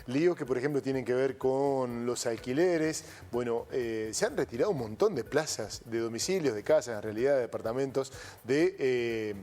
Líos que, por ejemplo, tienen que ver con los alquileres. Bueno, se han retirado un montón de plazas, de domicilios, de casas, en realidad de departamentos, de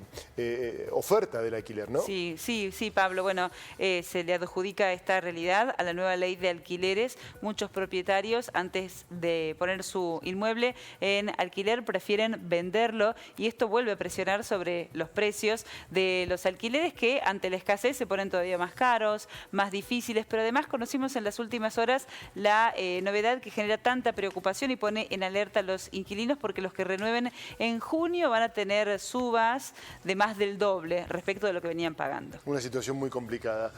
oferta del alquiler, ¿no? Sí, Pablo. Bueno, se le adjudica esta realidad a la nueva ley de alquileres. Muchos propietarios, antes de poner su inmueble en alquiler, prefieren venderlo y esto vuelve a presionar sobre los precios de los alquileres que ante la escasez se ponen todavía más caros, más difíciles, pero además conocimos en las últimas horas la novedad que genera tanta preocupación y pone en alerta a los inquilinos porque los que renueven en junio van a tener subas de más del doble respecto de lo que venían pagando. Una situación muy complicada,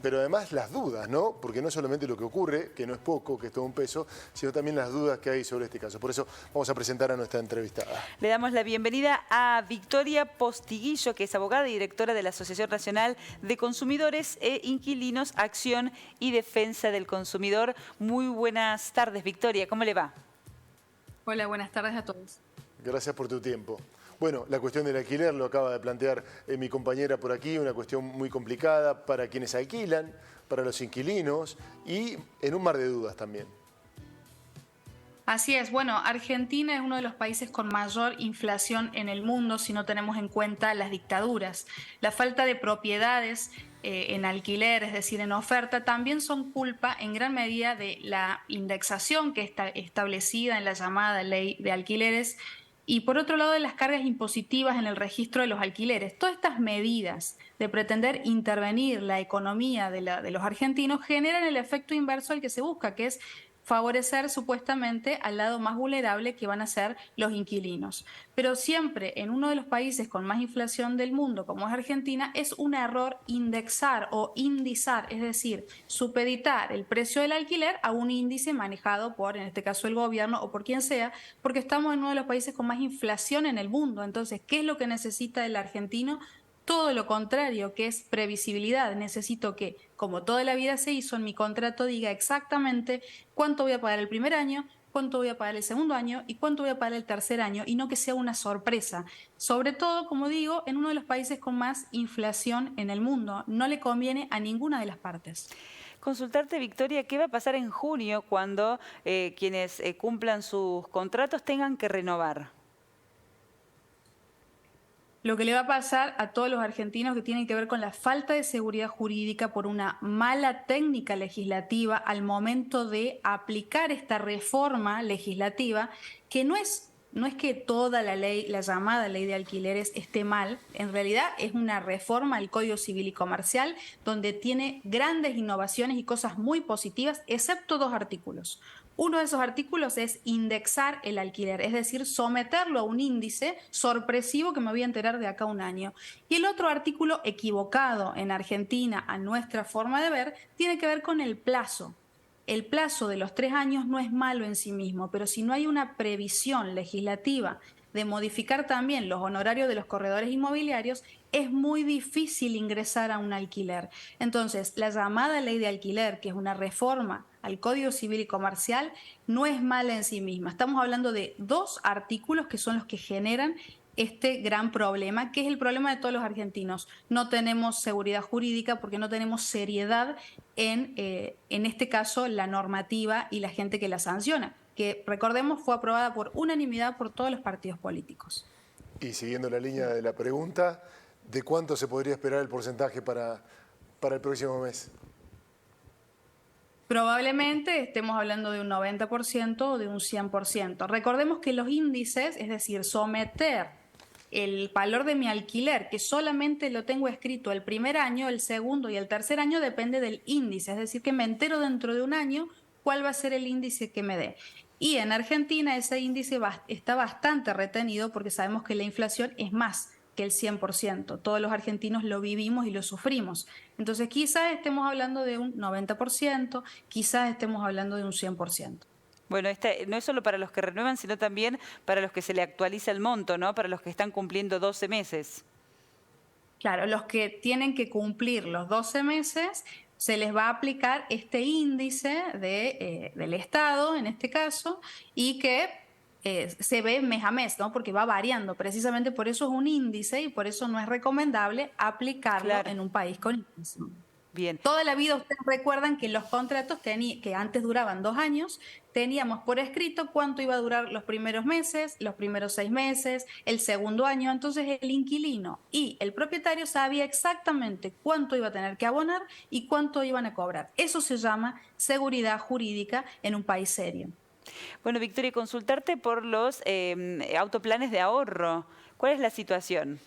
pero además las dudas, ¿no? Porque no solamente lo que ocurre, que no es poco, que es todo un peso, sino también las dudas que hay sobre este caso. Por eso vamos a presentar a nuestra entrevistada. Le damos la bienvenida a Victoria Postiguillo, que es abogada y directora de la Asociación Nacional de Consumidores e Inquilinos, Acción y Defensa del Consumidor. Muy buenas tardes, Victoria, ¿cómo le va? Hola, buenas tardes a todos. Gracias por tu tiempo. Bueno, la cuestión del alquiler lo acaba de plantear mi compañera por aquí, una cuestión muy complicada para quienes alquilan, para los inquilinos y en un mar de dudas también. Así es, bueno, Argentina es uno de los países con mayor inflación en el mundo si no tenemos en cuenta las dictaduras. La falta de propiedades en alquiler, es decir, en oferta, también son culpa en gran medida de la indexación que está establecida en la llamada ley de alquileres y por otro lado de las cargas impositivas en el registro de los alquileres. Todas estas medidas de pretender intervenir la economía de los argentinos generan el efecto inverso al que se busca, que es favorecer supuestamente al lado más vulnerable que van a ser los inquilinos. Pero siempre en uno de los países con más inflación del mundo, como es Argentina, es un error indexar o indizar, es decir, supeditar el precio del alquiler a un índice manejado por, en este caso, el gobierno o por quien sea, porque estamos en uno de los países con más inflación en el mundo. Entonces, ¿qué es lo que necesita el argentino? Todo lo contrario, que es previsibilidad. Necesito que, como toda la vida se hizo, en mi contrato diga exactamente cuánto voy a pagar el primer año, cuánto voy a pagar el segundo año y cuánto voy a pagar el tercer año, y no que sea una sorpresa. Sobre todo, como digo, en uno de los países con más inflación en el mundo. No le conviene a ninguna de las partes. Consultarte, Victoria, ¿qué va a pasar en junio cuando quienes cumplan sus contratos tengan que renovar? Lo que le va a pasar a todos los argentinos que tienen que ver con la falta de seguridad jurídica por una mala técnica legislativa al momento de aplicar esta reforma legislativa, que no es que toda la ley, la llamada ley de alquileres, esté mal. En realidad es una reforma al Código Civil y Comercial donde tiene grandes innovaciones y cosas muy positivas, excepto dos artículos. Uno de esos artículos es indexar el alquiler, es decir, someterlo a un índice sorpresivo que me voy a enterar de acá a un año. Y el otro artículo equivocado en Argentina, a nuestra forma de ver, tiene que ver con el plazo. El plazo de los 3 años no es malo en sí mismo, pero si no hay una previsión legislativa de modificar también los honorarios de los corredores inmobiliarios, es muy difícil ingresar a un alquiler. Entonces, la llamada ley de alquiler, que es una reforma al Código Civil y Comercial, no es mala en sí misma. Estamos hablando de dos artículos que son los que generan este gran problema, que es el problema de todos los argentinos. No tenemos seguridad jurídica porque no tenemos seriedad en este caso, la normativa y la gente que la sanciona, que recordemos fue aprobada por unanimidad por todos los partidos políticos. Y siguiendo la línea de la pregunta, ¿de cuánto se podría esperar el porcentaje para el próximo mes? Probablemente estemos hablando de un 90% o de un 100%. Recordemos que los índices, es decir, someter el valor de mi alquiler, que solamente lo tengo escrito el primer año, el segundo y el tercer año, depende del índice. Es decir, que me entero dentro de un año cuál va a ser el índice que me dé. Y en Argentina ese índice está bastante retenido porque sabemos que la inflación es más que el 100%. Todos los argentinos lo vivimos y lo sufrimos. Entonces quizás estemos hablando de un 90%, quizás estemos hablando de un 100%. Bueno, no es solo para los que renuevan, sino también para los que se le actualiza el monto, ¿no? Para los que están cumpliendo 12 meses. Claro, los que tienen que cumplir los 12 meses, se les va a aplicar este índice del Estado, en este caso, y que se ve mes a mes, ¿no? Porque va variando. Precisamente por eso es un índice y por eso no es recomendable aplicarlo en un país con inflación. Bien. Toda la vida ustedes recuerdan que los contratos que antes duraban 2 años, teníamos por escrito cuánto iba a durar los primeros meses, los primeros 6 meses, el segundo año. Entonces el inquilino y el propietario sabía exactamente cuánto iba a tener que abonar y cuánto iban a cobrar. Eso se llama seguridad jurídica en un país serio. Bueno, Victoria, consultarte por los autoplanes de ahorro. ¿Cuál es la situación?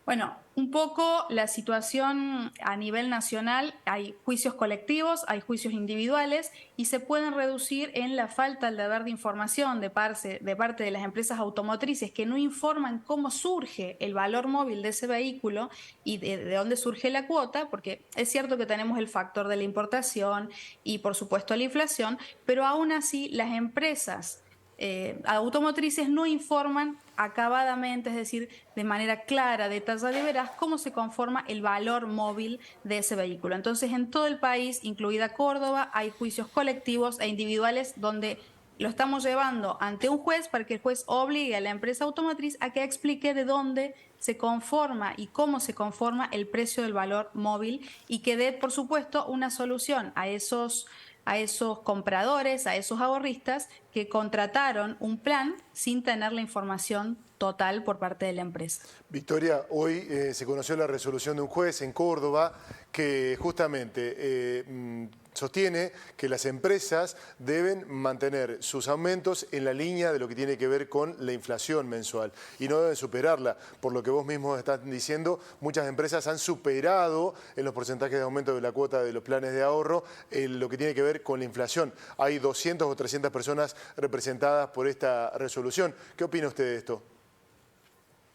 Bueno, un poco la situación a nivel nacional, hay juicios colectivos, hay juicios individuales y se pueden reducir en la falta al deber de información de parte de las empresas automotrices que no informan cómo surge el valor móvil de ese vehículo y de dónde surge la cuota, porque es cierto que tenemos el factor de la importación y por supuesto la inflación, pero aún así las empresas automotrices no informan acabadamente, es decir, de manera clara, detallada y veraz, cómo se conforma el valor móvil de ese vehículo. Entonces, en todo el país, incluida Córdoba, hay juicios colectivos e individuales donde lo estamos llevando ante un juez para que el juez obligue a la empresa automotriz a que explique de dónde se conforma y cómo se conforma el precio del valor móvil y que dé, por supuesto, una solución a esos compradores, a esos ahorristas que contrataron un plan sin tener la información total por parte de la empresa. Victoria, hoy se conoció la resolución de un juez en Córdoba que justamente sostiene que las empresas deben mantener sus aumentos en la línea de lo que tiene que ver con la inflación mensual y no deben superarla. Por lo que vos mismo estás diciendo, muchas empresas han superado en los porcentajes de aumento de la cuota de los planes de ahorro lo que tiene que ver con la inflación. Hay 200 o 300 personas representadas por esta resolución. ¿Qué opina usted de esto?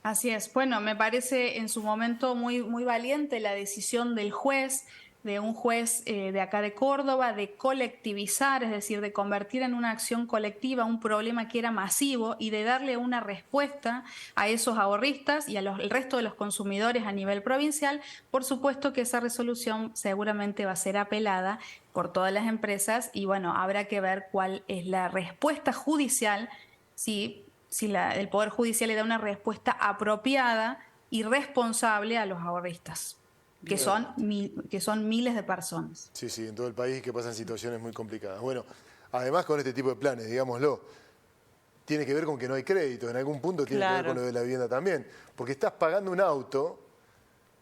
Así es. Bueno, me parece en su momento muy, muy valiente la decisión del juez, de un juez de acá de Córdoba, de colectivizar, es decir, de convertir en una acción colectiva un problema que era masivo y de darle una respuesta a esos ahorristas y al resto de los consumidores a nivel provincial. Por supuesto que esa resolución seguramente va a ser apelada por todas las empresas y bueno, habrá que ver cuál es la respuesta judicial, si el Poder Judicial le da una respuesta apropiada y responsable a los ahorristas. Que son miles de personas. Sí, sí, en todo el país que pasan situaciones muy complicadas. Bueno, además con este tipo de planes, digámoslo, tiene que ver con que no hay crédito, en algún punto tiene que ver con lo de la vivienda también, porque estás pagando un auto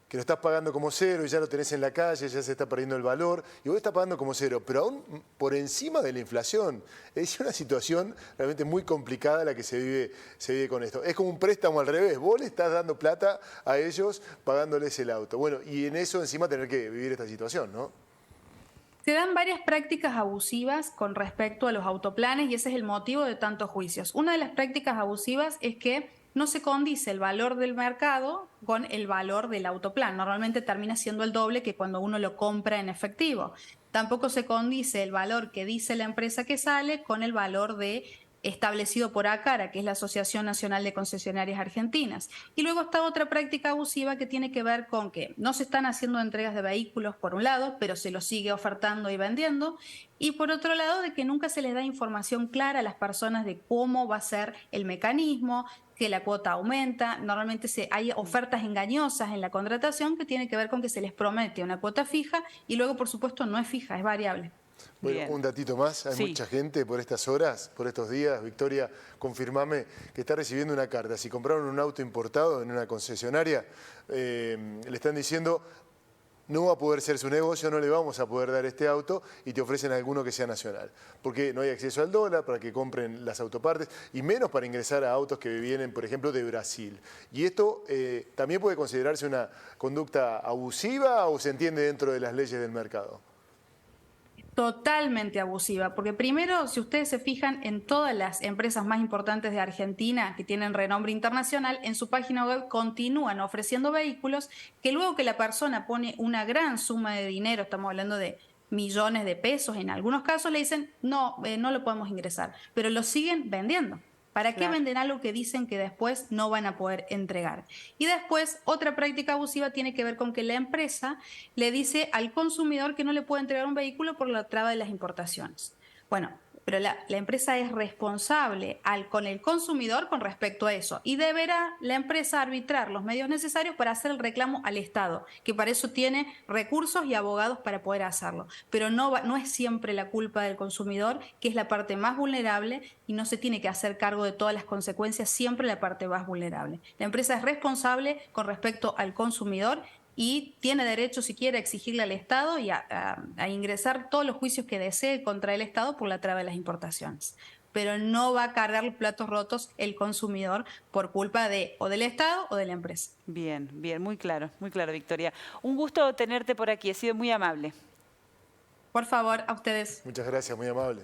que lo estás pagando como cero y ya lo tenés en la calle, ya se está perdiendo el valor, y vos estás pagando como cero, pero aún por encima de la inflación. Es una situación realmente muy complicada la que se vive con esto. Es como un préstamo al revés, vos le estás dando plata a ellos pagándoles el auto. Bueno, y en eso encima tener que vivir esta situación, ¿no? Se dan varias prácticas abusivas con respecto a los autoplanes y ese es el motivo de tantos juicios. Una de las prácticas abusivas es que no se condice el valor del mercado con el valor del autoplan. Normalmente termina siendo el doble que cuando uno lo compra en efectivo. Tampoco se condice el valor que dice la empresa que sale con el valor establecido por ACARA, que es la Asociación Nacional de Concesionarias Argentinas. Y luego está otra práctica abusiva que tiene que ver con que no se están haciendo entregas de vehículos por un lado, pero se los sigue ofertando y vendiendo, y por otro lado de que nunca se les da información clara a las personas de cómo va a ser el mecanismo, que la cuota aumenta. Normalmente hay ofertas engañosas en la contratación que tiene que ver con que se les promete una cuota fija y luego, por supuesto, no es fija, es variable. Bueno, Bien. un datito más, hay mucha gente por estas horas, por estos días, Victoria, confirmame que está recibiendo una carta. Si compraron un auto importado en una concesionaria, le están diciendo no va a poder ser su negocio, no le vamos a poder dar este auto y te ofrecen alguno que sea nacional. Porque no hay acceso al dólar para que compren las autopartes y menos para ingresar a autos que vienen, por ejemplo, de Brasil. ¿Y esto también puede considerarse una conducta abusiva o se entiende dentro de las leyes del mercado? Totalmente abusiva, porque primero, si ustedes se fijan en todas las empresas más importantes de Argentina que tienen renombre internacional, en su página web continúan ofreciendo vehículos que luego que la persona pone una gran suma de dinero, estamos hablando de millones de pesos, en algunos casos le dicen no, no lo podemos ingresar, pero lo siguen vendiendo. ¿Para qué venden algo que dicen que después no van a poder entregar? Y después, otra práctica abusiva tiene que ver con que la empresa le dice al consumidor que no le puede entregar un vehículo por la traba de las importaciones. Bueno, pero la empresa es responsable con el consumidor con respecto a eso y deberá la empresa arbitrar los medios necesarios para hacer el reclamo al Estado, que para eso tiene recursos y abogados para poder hacerlo. Pero no es siempre la culpa del consumidor, que es la parte más vulnerable y no se tiene que hacer cargo de todas las consecuencias, siempre la parte más vulnerable. La empresa es responsable con respecto al consumidor y tiene derecho, si quiere, a exigirle al Estado y a ingresar todos los juicios que desee contra el Estado por la traba de las importaciones. Pero no va a cargar los platos rotos el consumidor por culpa o del Estado o de la empresa. Bien, bien, muy claro, Victoria. Un gusto tenerte por aquí, ha sido muy amable. Por favor, a ustedes. Muchas gracias, muy amable.